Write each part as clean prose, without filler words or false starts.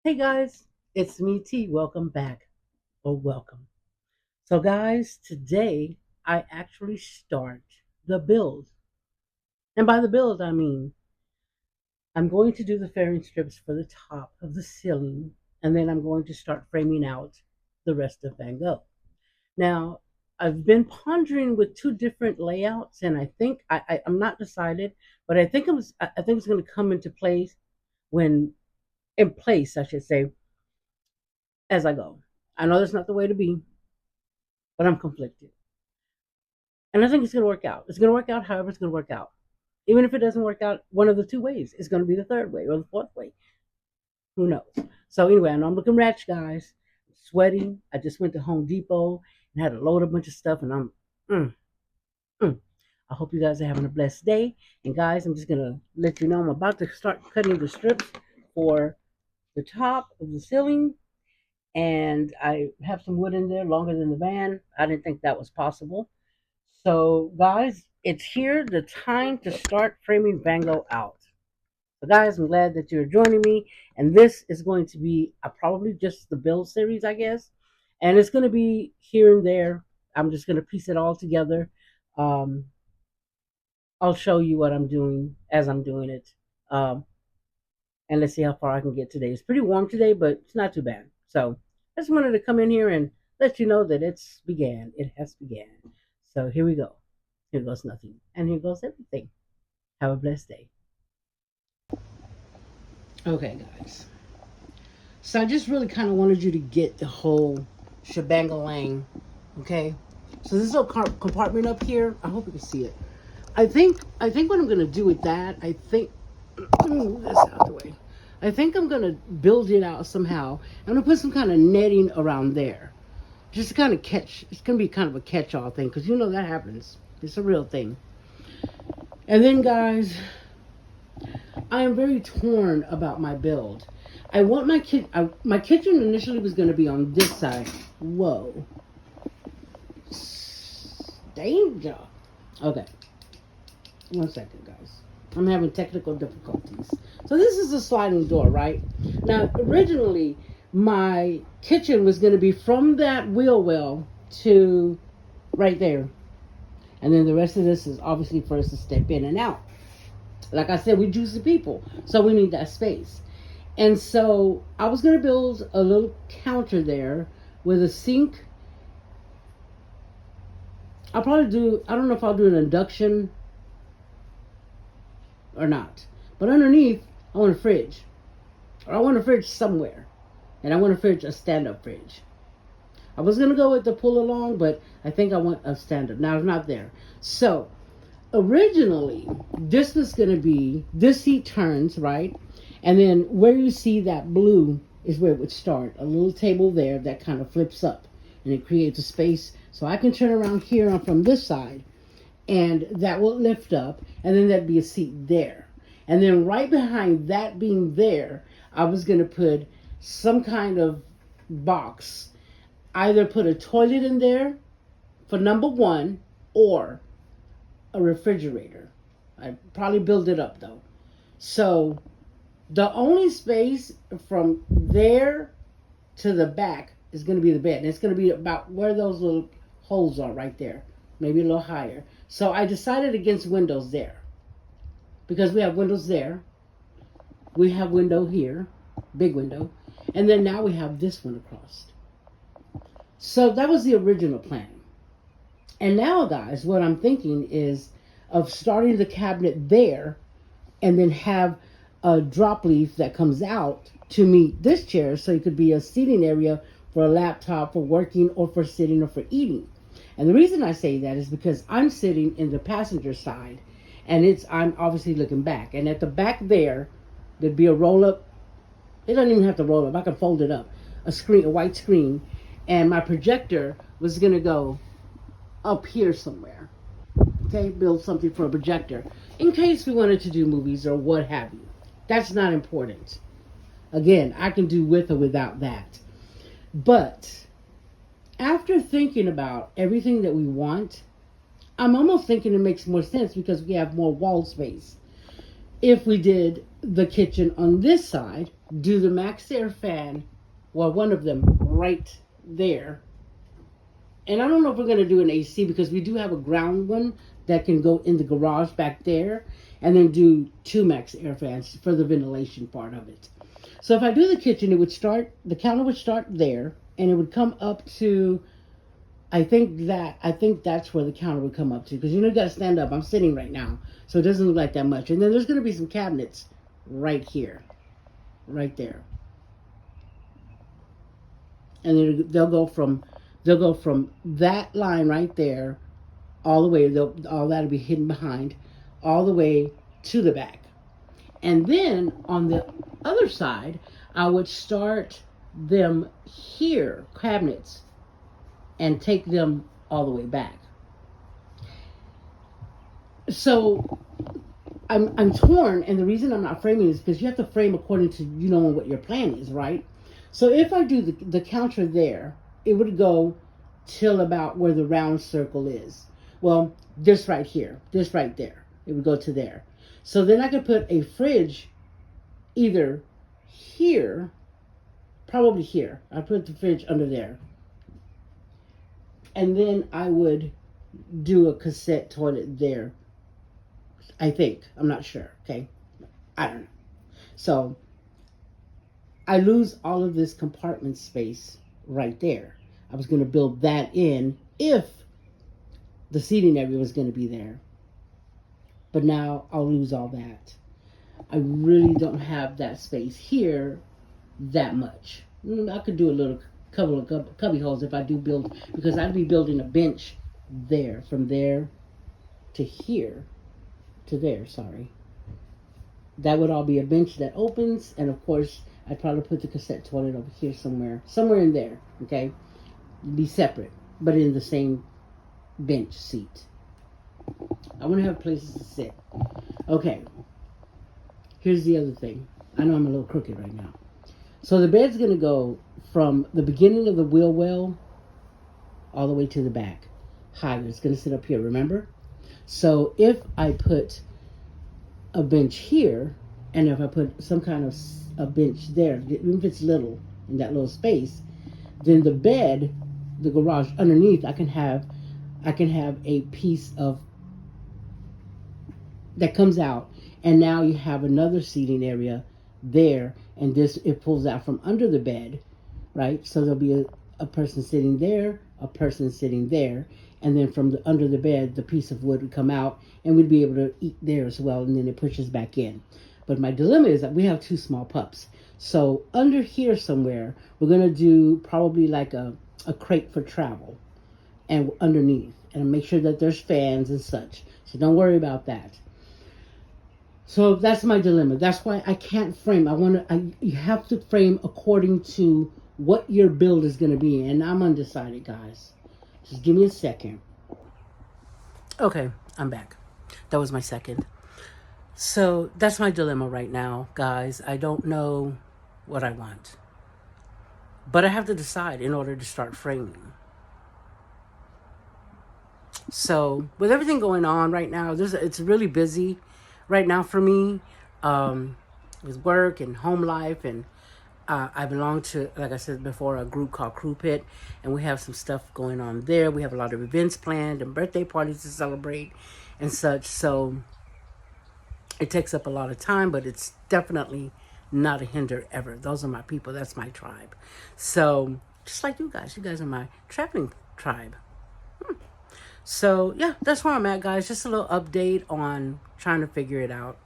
Hey guys, it's me T. Welcome back, or welcome. So guys, today I actually start the build. And by the build I mean I'm going to do the fairing strips for the top of the ceiling, and then I'm going to start framing out the rest of VanGo. Now, I've been pondering with two different layouts, and I think I'm not decided, but I think it's going to come into place when in place, I should say, as I go. I know that's not the way to be, but I'm conflicted. And I think it's going to work out. It's going to work out however it's going to work out. Even if it doesn't work out one of the two ways, it's going to be the third way or the fourth way. Who knows? So anyway, I know I'm looking ratchet, guys. I'm sweating. I just went to Home Depot and had to load a bunch of stuff, and I'm. Mm, mm. I hope you guys are having a blessed day. And guys, I'm just going to let you know I'm about to start cutting the strips for the top of the ceiling. And I have some wood in there longer than the van. I didn't think that was possible. So, guys, it's here the time to start framing VanGo out. So, guys, I'm glad that you're joining me. And this is going to be probably just the build series, I guess. And it's going to be here and there. I'm just going to piece it all together. Um, I'll show you what I'm doing as I'm doing it. Um, and let's see how far I can get today. It's pretty warm today, but it's not too bad. So, I just wanted to come in here and let you know that it's began. It has began. So, here we go. Here goes nothing. And here goes everything. Have a blessed day. Okay, guys. So I just really kind of wanted you to get the whole shebangalang. Okay. So this little compartment up here, I hope you can see it. I think what I'm gonna do with that, let me move this out the way. I think I'm gonna build it out somehow. I'm gonna put some kind of netting around there, just to kind of catch. It's gonna be kind of a catch-all thing because you know that happens. It's a real thing. And then, guys, I am very torn about my build. I want my kitchen initially was going to be on this side. Whoa. Danger. Okay. 1 second, guys. I'm having technical difficulties. So this is a sliding door, right? Now, originally, my kitchen was going to be from that wheel well to right there. And then the rest of this is obviously for us to step in and out. Like I said, we juicy people, so we need that space. And so I was going to build a little counter there with a sink. I don't know if I'll do an induction or not. But underneath, I want a fridge. Or I want a fridge somewhere. And I want a stand-up fridge. I was going to go with the pull along, but I think I want a stand-up. Now, it's not there. So, originally, this was going to be, this seat turns, right? And then where you see that blue is where it would start. A little table there that kind of flips up. And it creates a space. So I can turn around here on from this side. And that will lift up. And then there'd be a seat there. And then right behind that being there, I was going to put some kind of box. Either put a toilet in there for number one or a refrigerator. I probably build it up though. So the only space from there to the back is going to be the bed. And it's going to be about where those little holes are right there. Maybe a little higher. So I decided against windows there. Because we have windows there. We have window here. Big window. And then now we have this one across. So that was the original plan. And now, guys, what I'm thinking is of starting the cabinet there and then have a drop leaf that comes out to meet this chair so it could be a seating area for a laptop, for working, or for sitting, or for eating. And the reason I say that is because I'm sitting in the passenger side and I'm obviously looking back. And at the back there'd be a roll-up. It doesn't even have to roll up. I can fold it up. A white screen. And my projector was going to go up here somewhere. Okay, build something for a projector. In case we wanted to do movies or what have you. That's not important. Again, I can do with or without that. But after thinking about everything that we want, I'm almost thinking it makes more sense because we have more wall space. If we did the kitchen on this side, do the max air fan, well, one of them right there. And I don't know if we're going to do an AC because we do have a ground one that can go in the garage back there, and then do 2 max air fans for the ventilation part of it. So if I do the kitchen, the counter would start there, and it would come up to, I think that's where the counter would come up to, because you got to stand up. I'm sitting right now, so it doesn't look like that much. And then there's going to be some cabinets right here, right there, and they'll go from that line right there all the way. All that'll be hidden behind, all the way to the back. And then on the other side, I would start them here, cabinets, and take them all the way back. So I'm torn, and the reason I'm not framing is because you have to frame according to what your plan is, right? So if I do the counter there, it would go till about where the round circle is. Well, this right here, this right there, it would go to there. So then I could put a fridge either here, probably here. I put the fridge under there. And then I would do a cassette toilet there. I think. I'm not sure. Okay. I don't know. So I lose all of this compartment space right there. I was going to build that in if the seating area was going to be there. But now I'll lose all that. I really don't have that space here that much. I could do a little couple of cubby holes if I do build, because I'd be building a bench there, from there to here, to there, sorry. That would all be a bench that opens, and of course, I'd probably put the cassette toilet over here somewhere in there, okay? Be separate, but in the same bench seat. I want to have places to sit. Okay, here's the other thing. I know I'm a little crooked right now. So the bed's going to go from the beginning of the wheel well all the way to the back. Higher. It's going to sit up here, remember? So if I put a bench here, and if I put some kind of a bench there, even if it's little, in that little space, then the bed, the garage underneath, I can have a piece of that comes out, and now you have another seating area there, and this, it pulls out from under the bed, right? So there'll be a person sitting there, a person sitting there, and then from under the bed, the piece of wood would come out, and we'd be able to eat there as well, and then it pushes back in. But my dilemma is that we have 2 small pups. So under here somewhere, we're going to do probably like a crate for travel, and underneath, and make sure that there's fans and such. So don't worry about that. So that's my dilemma. That's why I can't frame. You have to frame according to what your build is going to be. And I'm undecided, guys. Just give me a second. Okay, I'm back. That was my second. So that's my dilemma right now, guys. I don't know what I want. But I have to decide in order to start framing. So with everything going on right now, it's really busy right now for me, with work and home life, and I belong to, like I said before, a group called Crew Pit, and we have some stuff going on there. We have a lot of events planned and birthday parties to celebrate and such, so it takes up a lot of time, but it's definitely not a hinder ever. Those are my people. That's my tribe. So just like you guys are my traveling tribe. So yeah, that's where I'm at, guys. Just a little update on trying to figure it out.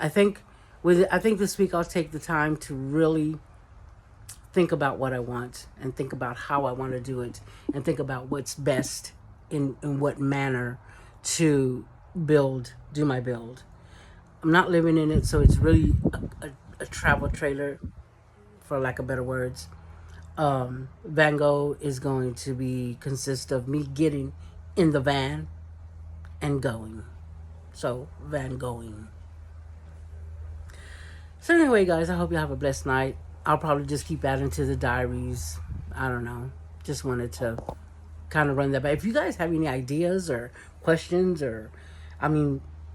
I think this week I'll take the time to really think about what I want, and think about how I want to do it, and think about what's best in what manner to do my build. I'm not living in it, so it's really a travel trailer, for lack of better words. VanGo is going to consist of me getting in the van and going. So, VanGoing. So anyway, guys, I hope you have a blessed night. I'll probably just keep adding to the diaries. I don't know. Just wanted to kind of run that back. If you guys have any ideas or questions, or,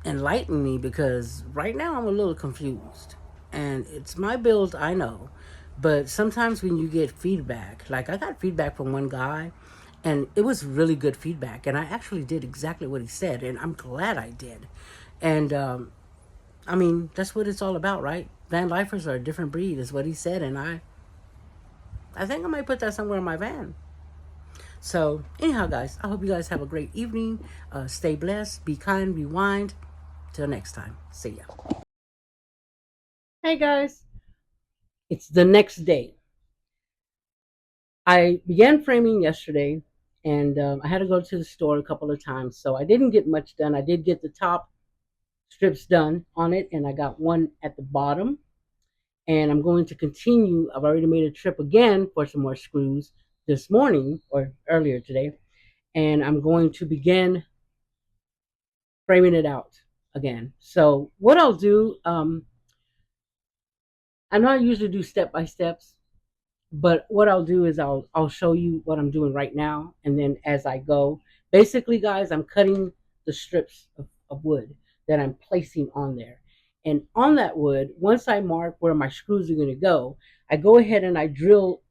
enlighten me, because right now I'm a little confused. And it's my build, I know. But sometimes when you get feedback, like I got feedback from one guy, and it was really good feedback. And I actually did exactly what he said, and I'm glad I did. And I mean, that's what it's all about, right? Van lifers are a different breed, is what he said. And I think I might put that somewhere in my van. So, anyhow, guys, I hope you guys have a great evening. Stay blessed, be kind, rewind. Till next time. See ya. Hey, guys. It's the next day. I began framing yesterday, and I had to go to the store a couple of times, so I didn't get much done. I did get the top strips done on it, and I got one at the bottom. And I'm going to continue. I've already made a trip again for some more screws this morning or earlier today, and I'm going to begin framing it out again. So what I'll do, I know I usually do step by steps, but what I'll do is I'll show you what I'm doing right now, and then as I go, basically, guys, I'm cutting the strips of wood that I'm placing on there, and on that wood, once I mark where my screws are going to go, I go ahead and I drill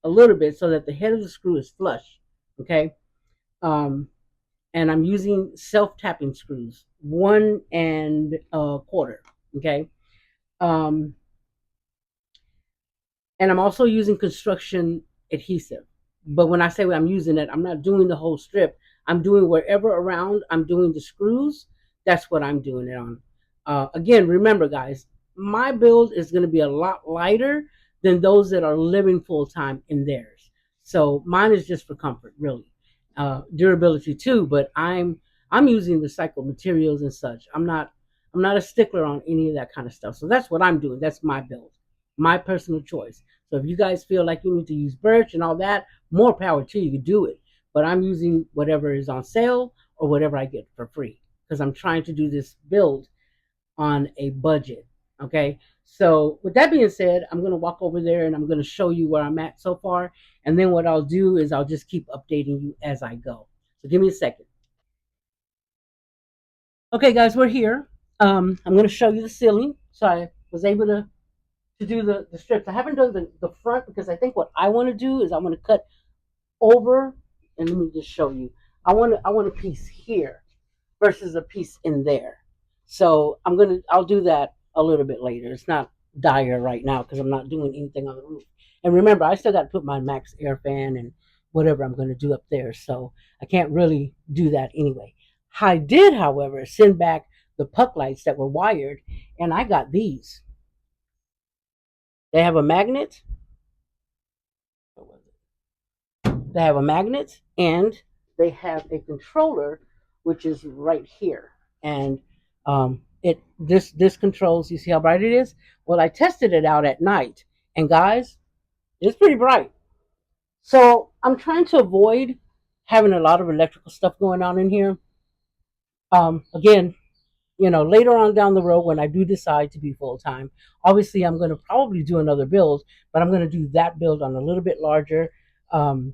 a little bit so that the head of the screw is flush. Okay, um, and I'm using self tapping screws, 1 1/4. Okay, um, and I'm also using construction adhesive. But when I say I'm using it, I'm not doing the whole strip. I'm doing wherever around I'm doing the screws. That's what I'm doing it on. Again, remember, guys, my build is going to be a lot lighter than those that are living full time in theirs. So mine is just for comfort, really. Durability too, but I'm using recycled materials and such. I'm not a stickler on any of that kind of stuff. So that's what I'm doing. That's my build, my personal choice. So if you guys feel like you need to use birch and all that, more power to you. You do it. But I'm using whatever is on sale or whatever I get for free, because I'm trying to do this build on a budget. Okay. So with that being said, I'm going to walk over there and I'm going to show you where I'm at so far. And then what I'll do is I'll just keep updating you as I go. So give me a second. Okay, guys, we're here. I'm going to show you the ceiling. So I was able to do the strips. I haven't done the front because I think what I want to do is I want to cut over, and let me just show you. I want a piece here versus a piece in there. So I'll do that a little bit later. It's not dire right now because I'm not doing anything on the roof. And remember, I still got to put my max air fan and whatever I'm going to do up there. So I can't really do that anyway. I did, however, send back the puck lights that were wired, and I got these. They have a magnet. They have a magnet, and they have a controller, which is right here. And this controls. You see how bright it is? Well, I tested it out at night, and guys, it's pretty bright. So I'm trying to avoid having a lot of electrical stuff going on in here. Again, later on down the road when I do decide to be full time, obviously I'm going to probably do another build, but I'm going to do that build on a little bit larger. Um,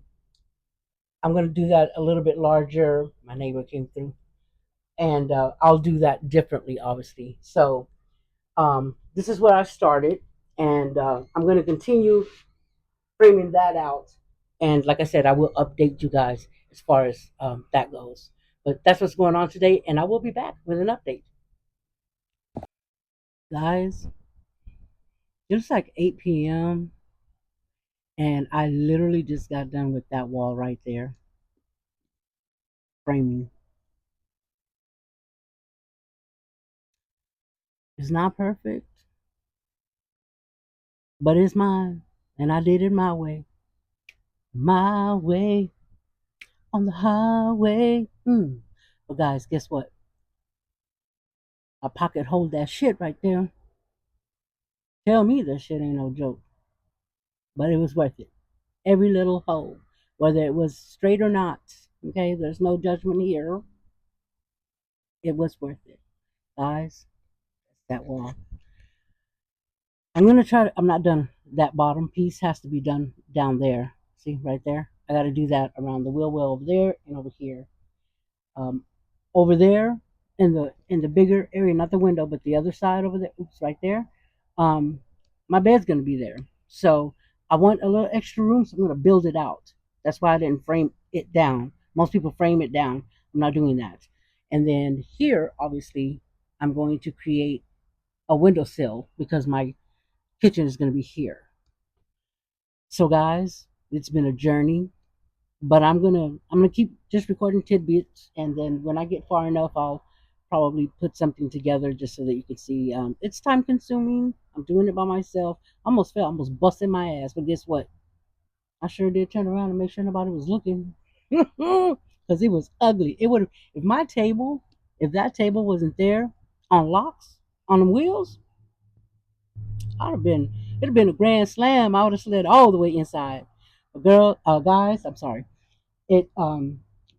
I'm going to do that a little bit larger. My neighbor came through, and I'll do that differently, obviously. So this is where I started, and I'm going to continue framing that out. And like I said, I will update you guys as far as that goes. But that's what's going on today, and I will be back with an update. Guys, it's like 8 p.m., and I literally just got done with that wall right there, framing. It's not perfect, but it's mine, and I did it my way. My way on the highway. But guys, guess what? My pocket hold that shit right there. Tell me that shit ain't no joke. But it was worth it. Every little hole. Whether it was straight or not. Okay, there's no judgment here. It was worth it. Guys, that wall. I'm gonna try I'm not done. That bottom piece has to be done down there. See right there? I gotta do that around the wheel well over there and over here. Um over there in the bigger area, not the window, but the other side over there. Oops, right there. Um, my bed's gonna be there, so I want a little extra room, so I'm gonna build it out. That's why I didn't frame it down. Most people frame it down. I'm not doing that. And then here, obviously, I'm going to create a windowsill because my kitchen is going to be here. So, guys, it's been a journey, but I'm gonna keep just recording tidbits, and then when I get far enough, I'll probably put something together just so that you can see. It's time consuming. I'm doing it by myself. Almost busting my ass, but guess what? I sure did turn around and make sure nobody was looking, because it was ugly. It would have if that table wasn't there on locks on the wheels, I'd have been it'd have been a grand slam. I would have slid all the way inside. But guys, I'm sorry. It I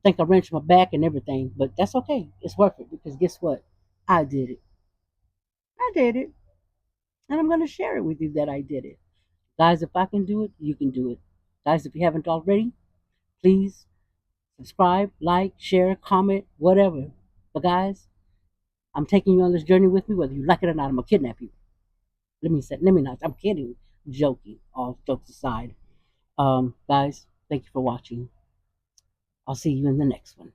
think I wrenched my back and everything, but that's okay. It's worth it because guess what? I did it. I did it. And I'm gonna share it with you that I did it. Guys, if I can do it, you can do it. Guys, if you haven't already, please subscribe, like, share, comment, whatever. But guys, I'm taking you on this journey with me, whether you like it or not. I'm gonna kidnap you. Let me not. I'm kidding, joking. All jokes aside, guys, thank you for watching. I'll see you in the next one.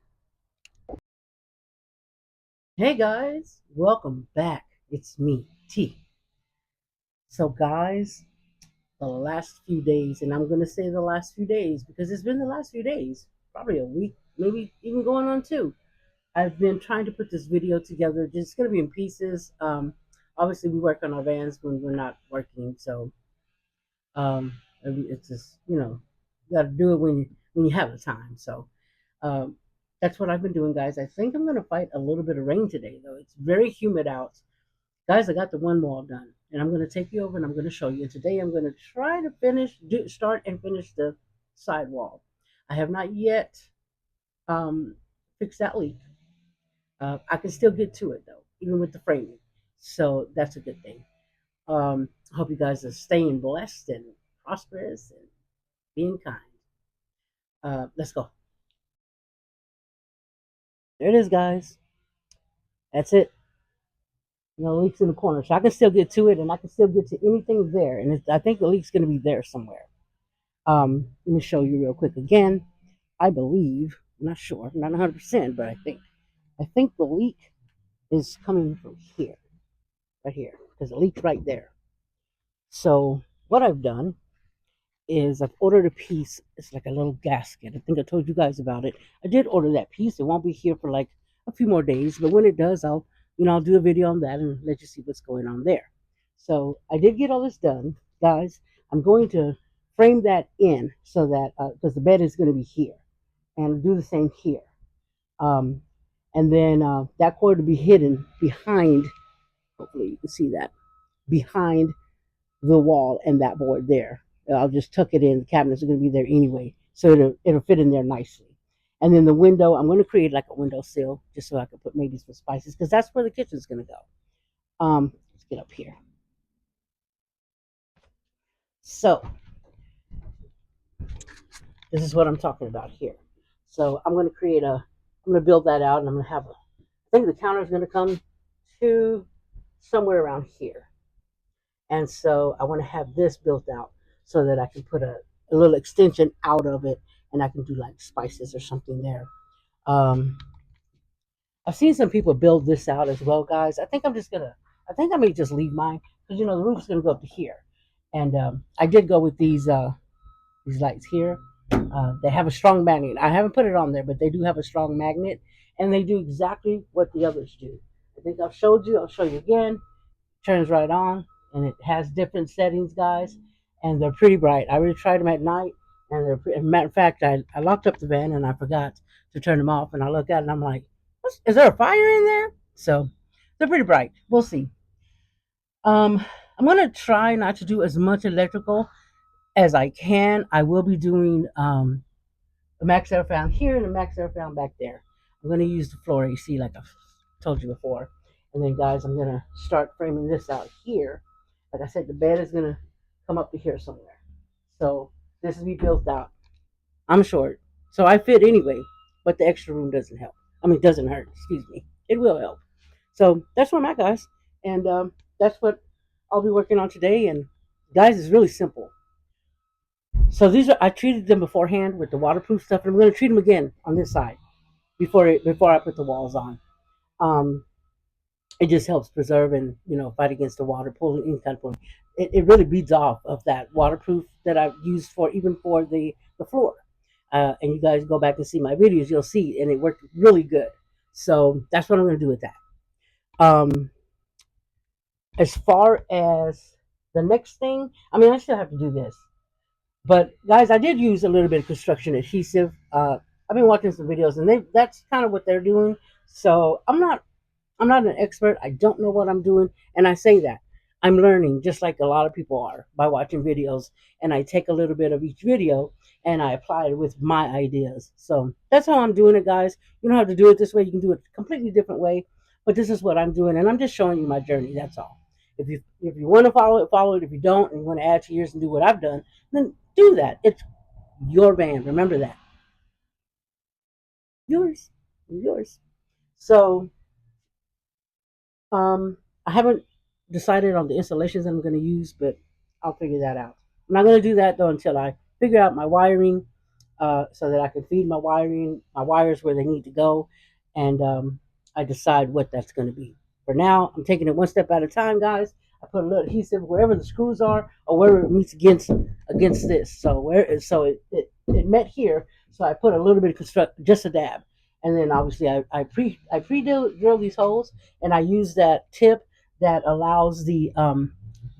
Hey guys, welcome back. It's me, T. So guys, the last few days, and I'm gonna say the last few days because it's been the last few days, probably a week, maybe even going on two. I've been trying to put this video together. Just gonna be in pieces. Obviously we work on our vans when we're not working, so it's just you got to do it when you have the time. So um, that's what I've been doing, guys. I think I'm gonna fight a little bit of rain today, though. It's very humid out. Guys, I got the one wall done, and I'm going to take you over and I'm going to show you. And today I'm going to try to start and finish the side wall. I have not yet fixed that leak. I can still get to it though, even with the framing. So that's a good thing. I hope you guys are staying blessed and prosperous and being kind. Let's go. There it is, guys. That's it. The leak's in the corner, so I can still get to it, and I can still get to anything there. And I think the leak's going to be there somewhere. Let me show you real quick again. I believe, I'm not sure, not 100%, but I think the leak is coming from here, right here, because the leak's right there. So what I've done is I've ordered a piece. It's like a little gasket. I think I told you guys about it. I did order that piece. It won't be here for like a few more days, but when it does, I'll do a video on that and let you see what's going on there. So I did get all this done, guys. I'm going to frame that in so that because the bed is going to be here, and do the same here. Um, and then that cord will be hidden behind. Hopefully, you can see that behind the wall and that board there. I'll just tuck it in. The cabinets are going to be there anyway, so it'll fit in there nicely. And then the window, I'm going to create like a window sill just so I can put maybe some spices because that's where the kitchen's going to go. Let's get up here. So this is what I'm talking about here. So I'm going to I'm going to build that out, and I'm going to have I think the counter is going to come to somewhere around here. And so I want to have this built out so that I can put a little extension out of it, and I can do like spices or something there. Um, I've seen some people build this out as well, guys. I think I may just leave mine because the roof's gonna go up to here, and I did go with these lights here. They have a strong magnet. I haven't put it on there, but they do have a strong magnet, and they do exactly what the others do. I think I've showed you. I'll show you again. Turns right on, and it has different settings, guys, and they're pretty bright. I really tried them at night, and as a matter of fact, I locked up the van and I forgot to turn them off, and I look at it and I'm like, is there a fire in there? So they're pretty bright. We'll see. I'm gonna try not to do as much electrical as I can. I will be doing the max air fan here and the max air fan back there. I'm gonna use the floor AC like I've told you before. And then guys, I'm gonna start framing this out here. Like I said, the bed is gonna come up to here somewhere. So this will be built out. I'm short, so I fit anyway, but the extra room doesn't help. I mean, it doesn't hurt, excuse me. It will help. So that's where I'm at, guys, and that's what I'll be working on today. And guys, it's really simple. So these are I treated them beforehand with the waterproof stuff, and I'm going to treat them again on this side before I put the walls on. Um, it just helps preserve and fight against the water pulling in kind of pulling. It really beads off of that waterproof that I've used for even for the floor. And you guys go back and see my videos, you'll see, and it worked really good. So that's what I'm going to do with that. Um, as far as the next thing, I mean, I still have to do this. But guys, I did use a little bit of construction adhesive. I've been watching some videos, and that's kind of what they're doing. So I'm not an expert. I don't know what I'm doing, and I say that I'm learning, just like a lot of people are, by watching videos. And I take a little bit of each video and I apply it with my ideas. So that's how I'm doing it, guys. You don't have to do it this way. You can do it a completely different way, but this is what I'm doing, and I'm just showing you my journey. That's all. If you want to follow it, follow it. If you don't, and you want to add to yours and do what I've done, then do that. It's your band. Remember that. Yours. Yours. So I haven't decided on the installations I'm going to use, but I'll figure that out. I'm not going to do that though until I figure out my wiring, so that I can feed my wires where they need to go, and I decide what that's going to be. For now, I'm taking it one step at a time, guys. I put a little adhesive wherever the screws are, or wherever it meets against this. So it met here, so I put a little bit of just a dab, and then obviously I pre drill these holes, and I use that tip that allows the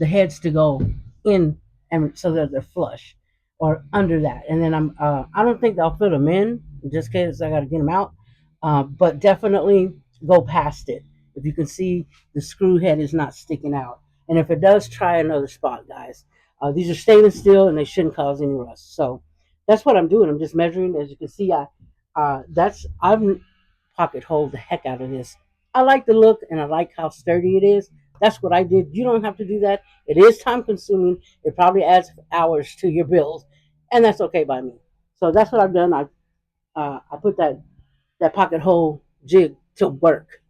heads to go in, and so that they're flush or under that. And then I don't think I'll fit them in just because I got to get them out, but definitely go past it. If you can see the screw head is not sticking out, and if it does, try another spot, guys. These are stainless steel and they shouldn't cause any rust. So that's what I'm doing. I'm just measuring. As you can see, I've pocket hole the heck out of this. I like the look and I like how sturdy it is. That's what I did. You don't have to do that. It is time consuming. It probably adds hours to your bills, and that's okay by me. So that's what I've done. I put that pocket hole jig to work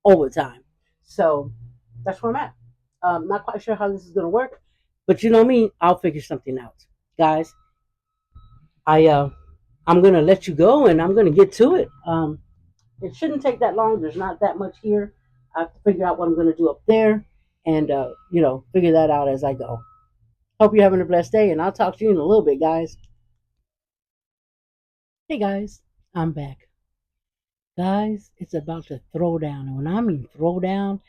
overtime. So that's where I'm at. Not quite sure how this is gonna work, but you know me, I'll figure something out, guys. I'm gonna let you go, and I'm gonna get to it. It shouldn't take that long. There's not that much here. I have to figure out what I'm gonna do up there, and figure that out as I go. Hope you're having a blessed day, and I'll talk to you in a little bit, guys. Hey guys, I'm back. Guys, it's about to throw down. And when I mean throw down,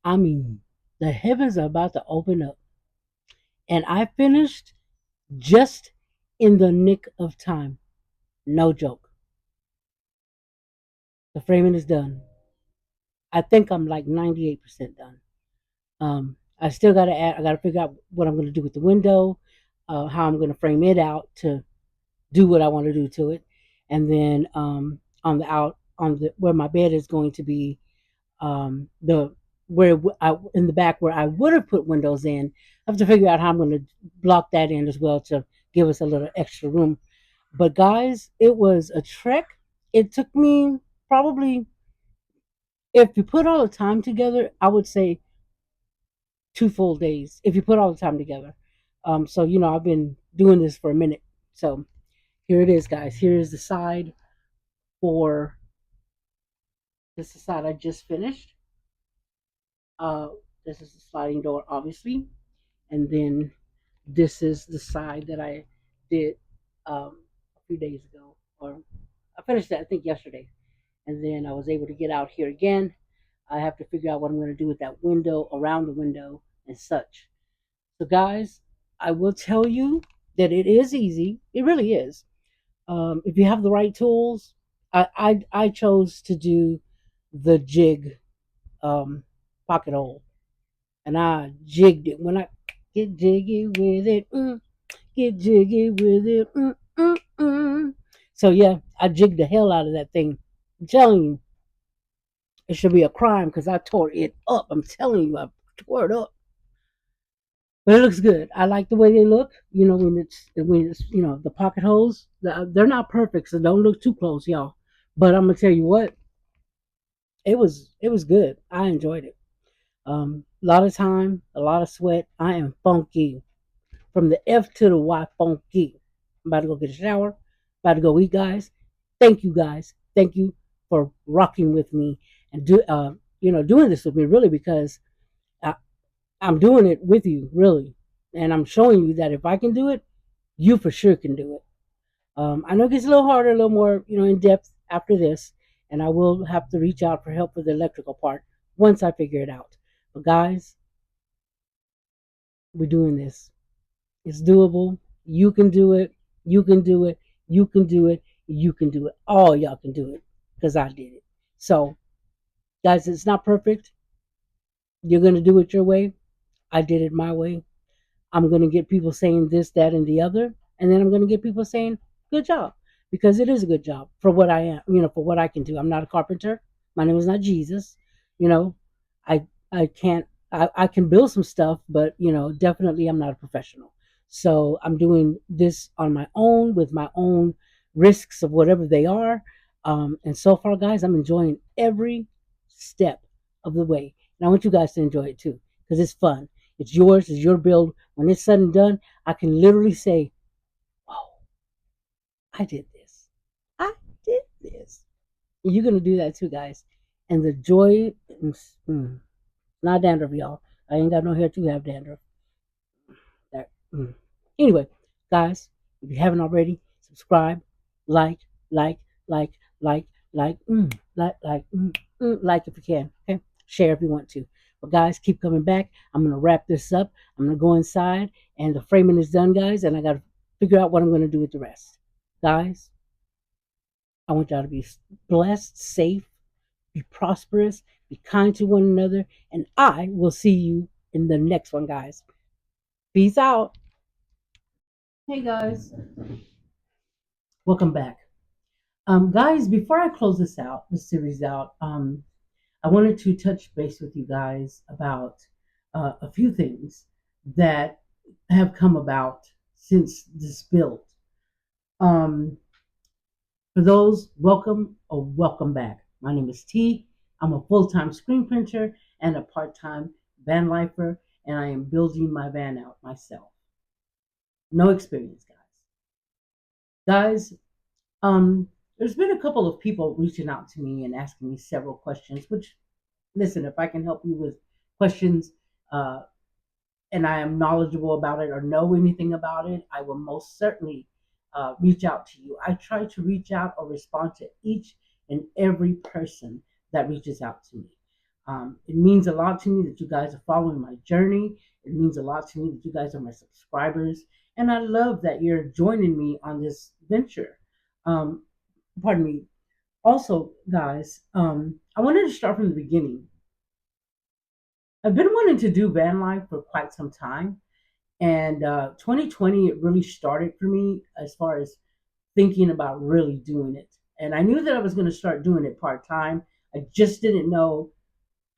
I mean the heavens are about to open up. And I finished just in the nick of time. No joke. The framing is done. I think I'm like 98% done. I still got to add, I got to figure out what I'm going to do with the window, how I'm going to frame it out to do what I want to do to it. And then on the where my bed is going to be, the where I in the back where I would have put windows in. I have to figure out how I'm going to block that in as well to give us a little extra room. But guys, it was a trek. It took me probably, if you put all the time together, I would say 2 full days. If you put all the time together, so I've been doing this for a minute. So here it is, guys. Here is the side for this is the side I just finished. Uh, this is the sliding door, obviously, and then this is the side that I did a few days ago, or I finished that I think yesterday, and then I was able to get out here again. I have to figure out what I'm going to do with that window, around the window, and such. So, guys, I will tell you that it is easy. It really is. If you have the right tools, I chose to do the jig pocket hole, and I jigged it. When I get jiggy with it, get jiggy with it. So yeah, I jigged the hell out of that thing. I'm telling you, it should be a crime because I tore it up. I'm telling you, I tore it up. But it looks good. I like the way they look. When it's the pocket holes, they're not perfect, so don't look too close, y'all. But I'm gonna tell you what, it was good. I enjoyed it. A lot of time, a lot of sweat. I am funky from the F to the Y, funky. I'm about to go get a shower. About to go eat, guys. Thank you, guys. Thank you for rocking with me and doing this with me, really, because I, I'm doing it with you, really, and I'm showing you that if I can do it, you for sure can do it. I know it gets a little harder, a little more, in depth after this, and I will have to reach out for help with the electrical part once I figure it out. But guys, we're doing this. It's doable. You can do it. You can do it. You can do it. You can do it. All y'all can do it because I did it. So, guys, it's not perfect. You're going to do it your way. I did it my way. I'm going to get people saying this, that, and the other. And then I'm going to get people saying, good job. Because it is a good job for what I am, for what I can do. I'm not a carpenter. My name is not Jesus. You know, I I can't I can build some stuff, but definitely I'm not a professional. So I'm doing this on my own with my own risks of whatever they are. And so far, guys, I'm enjoying every step of the way. And I want you guys to enjoy it too, because it's fun. It's yours, it's your build. When it's said and done, I can literally say, oh, I did this. I did this. And you're going to do that too, guys. And the joy, not dandruff, y'all. I ain't got no hair to have dandruff. That, Anyway, guys, if you haven't already, subscribe, like, like, like, like, like if you can. Okay, share if you want to. But guys, keep coming back. I'm gonna wrap this up. I'm gonna go inside, and the framing is done, guys. And I gotta figure out what I'm gonna do with the rest. Guys, I want y'all to be blessed, safe, be prosperous, be kind to one another, and I will see you in the next one, guys. Peace out. Hey guys, welcome back. Guys, before I close this series out, I wanted to touch base with you guys about a few things that have come about since this build. Um, for those, welcome or welcome back. My name is T. I'm a full-time screen printer and a part-time van lifer, and I am building my van out myself. No experience, guys. Guys, there's been a couple of people reaching out to me and asking me several questions, which, listen, if I can help you with questions uh, and I am knowledgeable about it or know anything about it, I will most certainly reach out to you. I try to reach out or respond to each and every person that reaches out to me. It means a lot to me that you guys are following my journey. It means a lot to me that you guys are my subscribers. And I love that you're joining me on this venture. Um, Pardon me. Also, guys, I wanted to start from the beginning. I've been wanting to do van life for quite some time, and 2020 it really started for me as far as thinking about really doing it. And I knew that I was going to start doing it part time. I just didn't know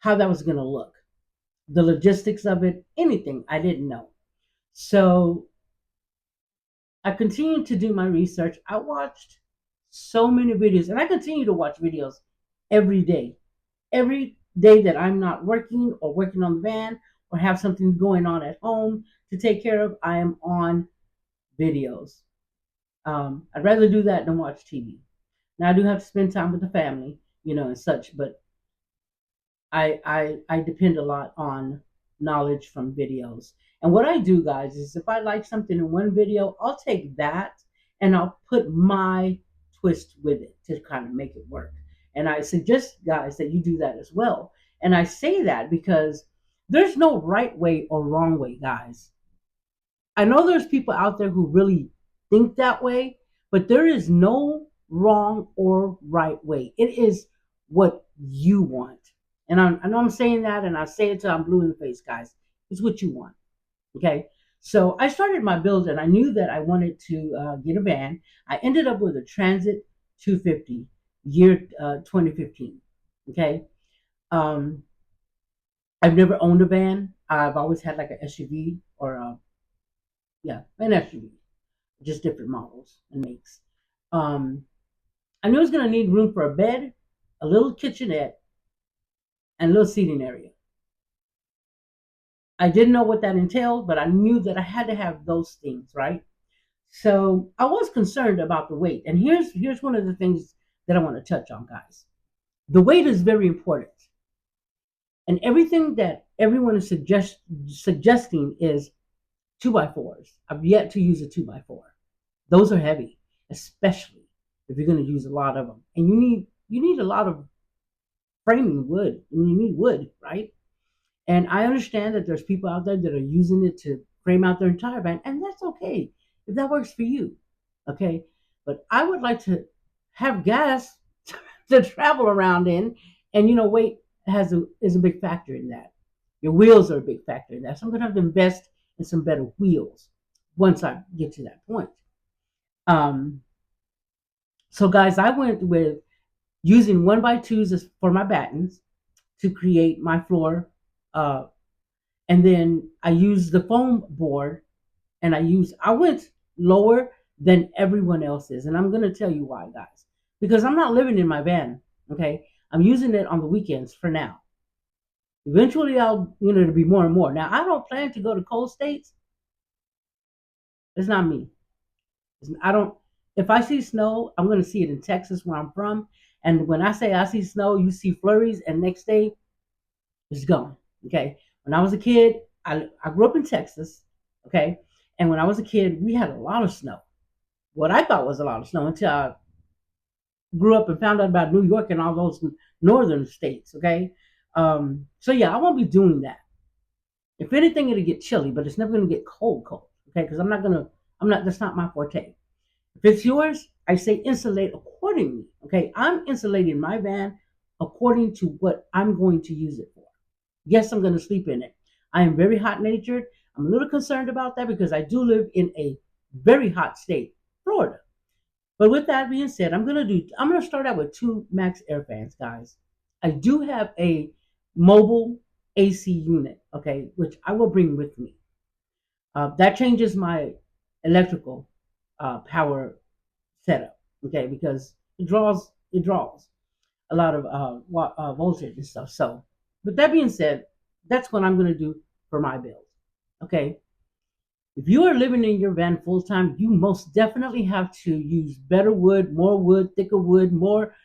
how that was going to look, the logistics of it, anything. I didn't know. So I continued to do my research. I watched so many videos, and I continue to watch videos every day. Every day that I'm not working or working on the van or have something going on at home to take care of, I am on videos. I'd rather do that than watch TV. Now I do have to spend time with the family, and such, but I depend a lot on knowledge from videos. And what I do, guys, is if I like something in one video, I'll take that and I'll put my twist with it to kind of make it work. And I suggest, guys, that you do that as well. And I say that because there's no right way or wrong way, guys. I know there's people out there who really think that way, but there is no wrong or right way. It is what you want. And I know I'm saying that, and I say it till I'm blue in the face, guys. It's what you want. Okay. So I started my build, and I knew that I wanted to get a van. I ended up with a Transit 250, year 2015. Okay. Um, I've never owned a van. I've always had like an SUV or an SUV, just different models and makes. Um, I knew I was going to need room for a bed, a little kitchenette, and a little seating area. I didn't know what that entailed, but I knew that I had to have those things, right? So I was concerned about the weight. And here's one of the things that I want to touch on, guys. The weight is very important. And everything that everyone is suggesting is 2x4s. I've yet to use a 2x4. Those are heavy, especially if you're going to use a lot of them. And you need a lot of framing wood. I mean, you need wood, right? And I understand that there's people out there that are using it to frame out their entire van, and that's okay if that works for you. Okay. But I would like to have gas to travel around in, and weight is a big factor in that. Your wheels are a big factor in that. So I'm gonna have to invest in some better wheels once I get to that point. Um, so guys, I went with using 1x2s for my battens to create my floor. And then I used the foam board, and I went lower than everyone else is. And I'm going to tell you why, guys. Because I'm not living in my van, okay? I'm using it on the weekends for now. Eventually, it'll be more and more. Now, I don't plan to go to cold states. It's not me. I don't, if I see snow, I'm going to see it in Texas where I'm from. And when I say I see snow, you see flurries, and next day, it's gone. Okay. When I was a kid, I grew up in Texas. Okay. And when I was a kid, we had a lot of snow. What I thought was a lot of snow until I grew up and found out about New York and all those northern states. Okay. So yeah, I won't be doing that. If anything, it'll get chilly, but it's never going to get cold, cold. Okay. Because that's not my forte. If it's yours, I say insulate accordingly. Okay. I'm insulating my van according to what I'm going to use it for. Yes, I'm going to sleep in it. I am very hot natured. I'm a little concerned about that because I do live in a very hot state, Florida. But with that being said, I'm gonna start out with two max air fans, guys. I do have a mobile AC unit, okay, which I will bring with me. That changes my electrical power setup, okay, because it draws a lot of voltage and stuff. So, with that being said, that's what I'm gonna do for my build, okay. If you are living in your van full time, you most definitely have to use better wood, thicker wood, more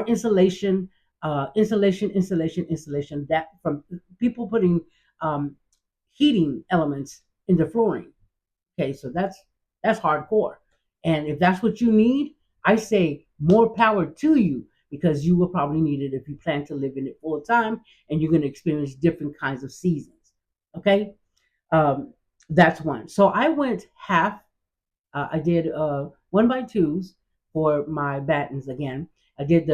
insulation, insulation. That from people putting um, heating elements in the flooring. Okay, so that's hardcore. And if that's what you need, I say more power to you because you will probably need it if you plan to live in it full time and you're going to experience different kinds of seasons. Okay, um, that's one. So I went half. I did 1x2s for my battens again. I did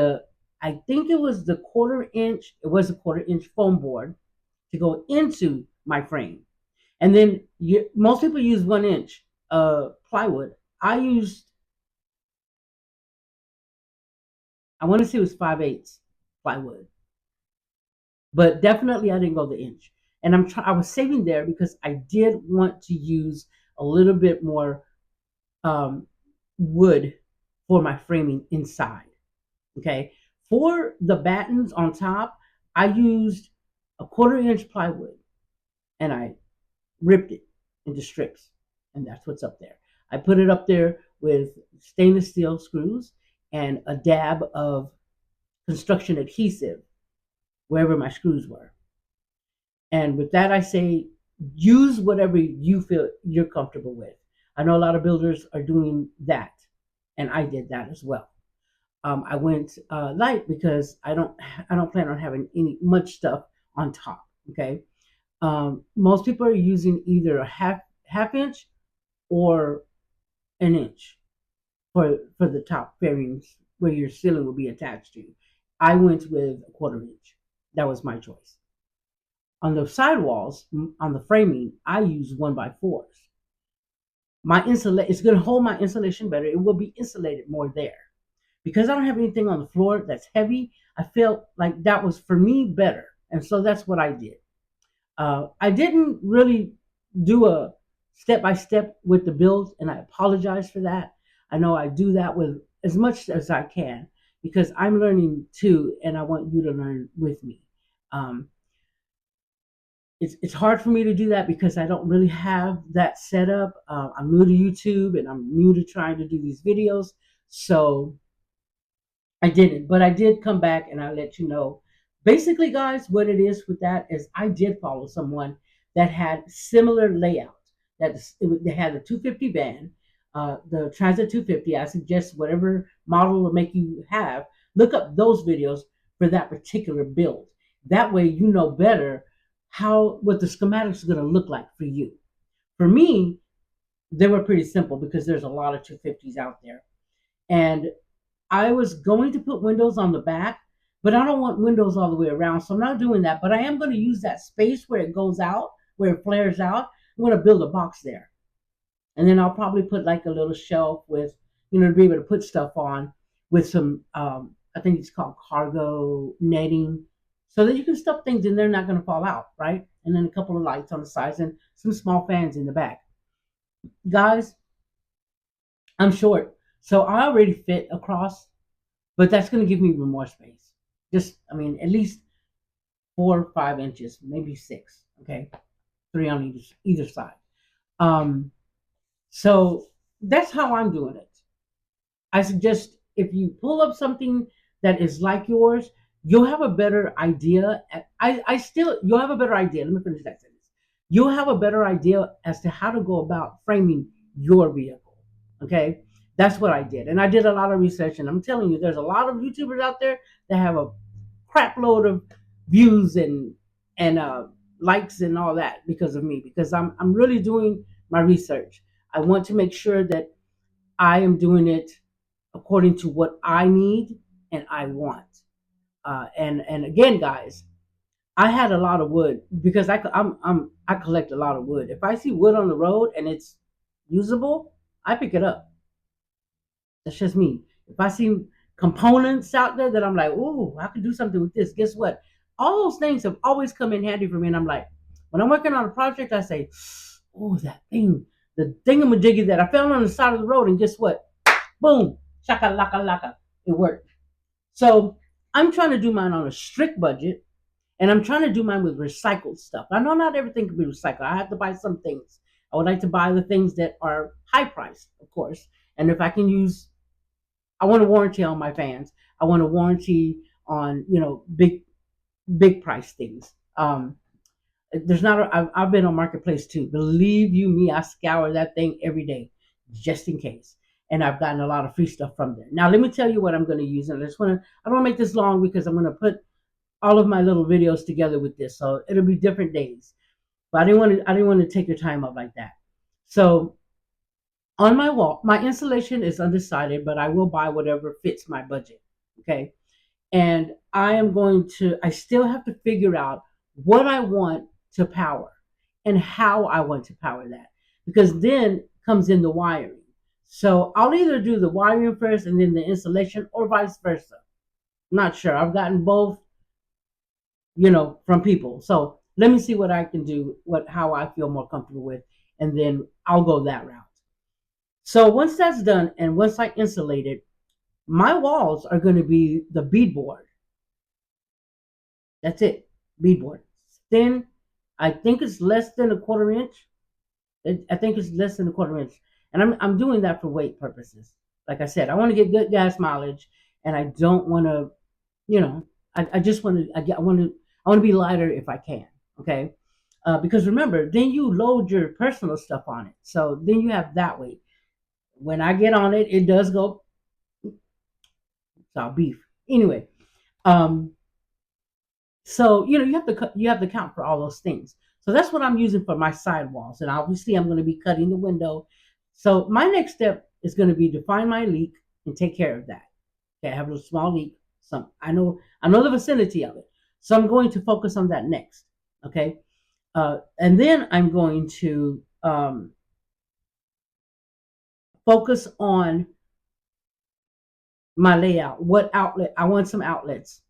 I think it was the quarter inch. It was a quarter inch foam board to go into my frame, and then most people use 1 inch plywood. I want to say it was 5/8 plywood, but definitely I didn't go the inch. And I was saving there because I did want to use a little bit more um, wood for my framing inside. Okay. For the battens on top, I used a quarter-inch plywood and I ripped it into strips. And that's what's up there. I put it up there with stainless steel screws and a dab of construction adhesive wherever my screws were. And with that, I say use whatever you feel you're comfortable with. I know a lot of builders are doing that, and I did that as well. I went light because I don't plan on having any much stuff on top. Okay, most people are using either a half inch or an inch for the top fairings where your ceiling will be attached to. I went with a quarter inch. That was my choice. On the sidewalls, on the framing, I use 1x4s. It's going to hold my insulation better. It will be insulated more there. Because I don't have anything on the floor that's heavy, I felt like that was for me better. And so that's what I did. I didn't really do a step by step with the build, and I apologize for that. I know I do that with as much as I can because I'm learning too, and I want you to learn with me. Um, it's hard for me to do that because I don't really have that set up. I'm new to YouTube and I'm new to trying to do these videos. So I didn't, but I did come back and I let you know. Basically, guys, what it is with that is I did follow someone that had similar layout. They had the 250 van, the Transit 250. I suggest whatever model or make you have, look up those videos for that particular build. That way, you know better how what the schematics are going to look like for you. For me, they were pretty simple because there's a lot of 250s out there, and I was going to put windows on the back, but I don't want windows all the way around, so I'm not doing that. But I am going to use that space where it goes out, where it flares out. I'm going to build a box there, and then I'll probably put like a little shelf with, to be able to put stuff on with some, I think it's called cargo netting, so that you can stuff things in there, not going to fall out, right? And then a couple of lights on the sides and some small fans in the back. Guys, I'm short, so I already fit across, but that's going to give me even more space. Just, I mean, at least 4 or 5 inches, maybe 6. Okay, 3 on either side. Um, so that's how I'm doing it. I suggest if you pull up something that is like yours, you'll have a better idea. You'll have a better idea. Let me finish that sentence. You'll have a better idea as to how to go about framing your vehicle. Okay, that's what I did, and I did a lot of research. And I'm telling you, there's a lot of YouTubers out there that have a crap load of views and likes and all that because of me. Because I'm really doing my research. I want to make sure that I am doing it according to what I need and I want. And again, guys, I had a lot of wood because I collect a lot of wood. If I see wood on the road and it's usable, I pick it up. That's just me. If I see components out there that I'm like, oh, I could do something with this. Guess what? All those things have always come in handy for me. And I'm like, when I'm working on a project, I say, oh, that thing, the thingamajiggy that I found on the side of the road. And guess what? Boom, shaka laka laka. It worked. So I'm trying to do mine on a strict budget, and I'm trying to do mine with recycled stuff. I know not everything can be recycled. I have to buy some things. I would like to buy the things that are high priced, of course. And if I can use, I want a warranty on my fans. I want a warranty on, big price things. There's not. I've been on Marketplace too. Believe you me, I scour that thing every day, just in case. And I've gotten a lot of free stuff from there. Now let me tell you what I'm going to use. And I don't want to make this long because I'm going to put all of my little videos together with this, so it'll be different days. But I didn't want to take your time up like that. So on my wall, my installation is undecided, but I will buy whatever fits my budget. Okay. And I still have to figure out what I want to power and how I want to power that, because then comes in the wiring. So I'll either do the wiring first and then the installation, or vice versa. Not sure. I've gotten both, from people. So let me see what I can do, how I feel more comfortable with, and then I'll go that route. So once that's done and once I insulate it, my walls are going to be the beadboard. That's it, beadboard. Thin. I think it's less than a quarter inch. I think it's less than a quarter inch, and I'm doing that for weight purposes. Like I said, I want to get good gas mileage, and I don't want to, I just want to. I want to be lighter if I can. Okay, because remember, then you load your personal stuff on it, so then you have that weight. When I get on it, it does go. It's all beef. Anyway, um, so you have to count for all those things. So that's what I'm using for my sidewalls, and obviously I'm going to be cutting the window. So my next step is going to be to find my leak and take care of that. Okay, I have a small leak. I know the vicinity of it, so I'm going to focus on that next. Okay, and then I'm going to focus on my layout. What outlet? I want some outlets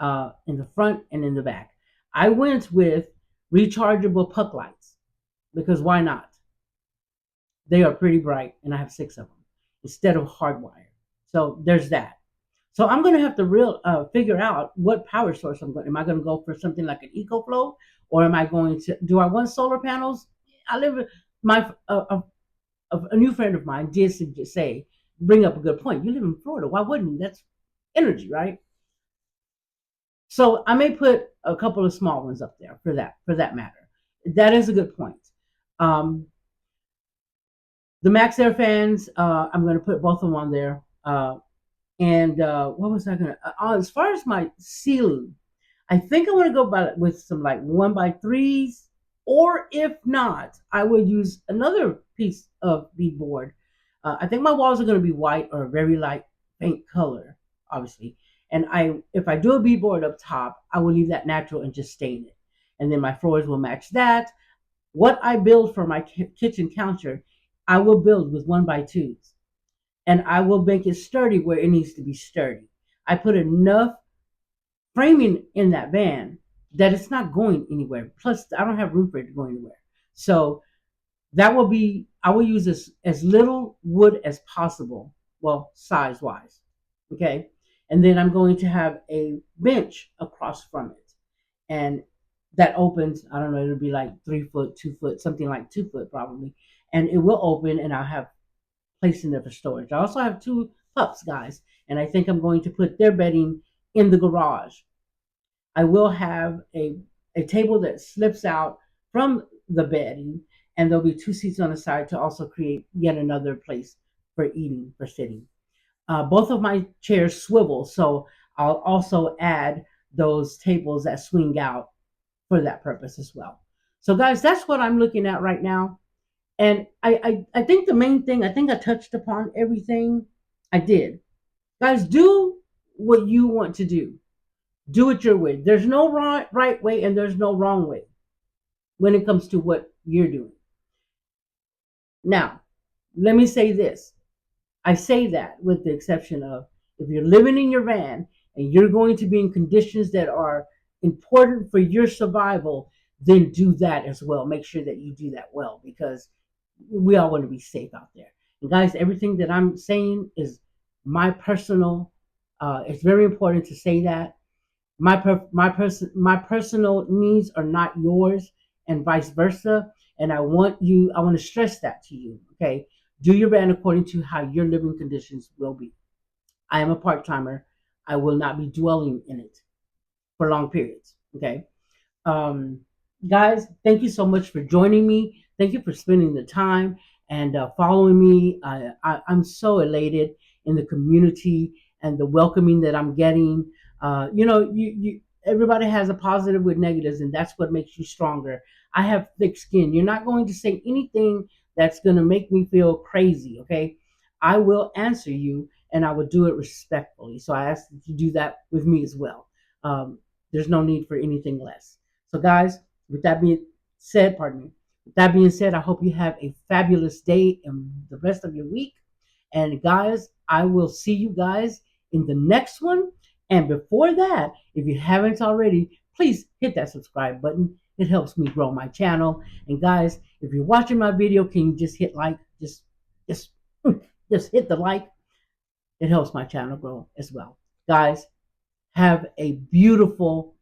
in the front and in the back. I went with rechargeable puck lights because why not? They are pretty bright, and I have 6 of them instead of hardwire. So there's that. So I'm going to have to figure out what power source I'm going. Am I going to go for something like an EcoFlow, or am I going to? Do I want solar panels? I live my a new friend of mine did say bring up a good point. You live in Florida. Why wouldn't you? That's energy, right? So I may put a couple of small ones up there for that matter. That is a good point. Um, the Max Air fans, I'm going to put both of them on there. And what was I going to? As far as my ceiling, I think I want to go with some like 1x3s, or if not, I would use another piece of beadboard. I think my walls are going to be white or a very light paint color, obviously. And if I do a beadboard up top, I will leave that natural and just stain it. And then my floors will match that. What I build for my kitchen counter, I will build with 1x2s, and I will make it sturdy where it needs to be sturdy. I put enough framing in that van that it's not going anywhere. Plus, I don't have room for it to go anywhere. So that will be, I will use as little wood as possible, well, size wise. Okay. And then I'm going to have a bench across from it. And that opens, I don't know, it'll be like 3 foot, 2 foot, something like 2 foot probably. And it will open, and I'll have place in there for storage. I also have two pups, guys, and I think I'm going to put their bedding in the garage. I will have a table that slips out from the bedding, and there'll be two seats on the side to also create yet another place for eating, for sitting. Both of my chairs swivel, so I'll also add those tables that swing out for that purpose as well. So, guys, that's what I'm looking at right now. And I think the main thing, I think I touched upon everything. I did. Guys, do what you want to do. Do it your way. There's no right way, and there's no wrong way when it comes to what you're doing. Now, let me say this. I say that with the exception of if you're living in your van and you're going to be in conditions that are important for your survival, then do that as well. Make sure that you do that well, because we all want to be safe out there. And guys, everything that I'm saying is my personal. It's very important to say that my personal needs are not yours, and vice versa. And I want to stress that to you. Okay, do your van according to how your living conditions will be. I am a part timer. I will not be dwelling in it for long periods. Okay. Um, Guys, thank you so much for joining me. Thank you for spending the time and following me. I'm so elated in the community and the welcoming that I'm getting. Everybody has a positive with negatives, and that's what makes you stronger. I have thick skin. You're not going to say anything that's going to make me feel crazy, okay? I will answer you, and I will do it respectfully. So I ask that you do that with me as well. There's no need for anything less. So, guys, with that being said, pardon me. With that being said, I hope you have a fabulous day and the rest of your week. And guys, I will see you guys in the next one. And before that, if you haven't already, please hit that subscribe button. It helps me grow my channel. And guys, if you're watching my video, can you just hit like? Just, just hit the like. It helps my channel grow as well. Guys, have a beautiful,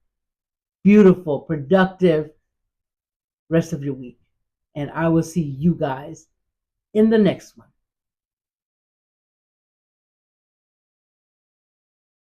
beautiful, productive rest of your week. And I will see you guys in the next one.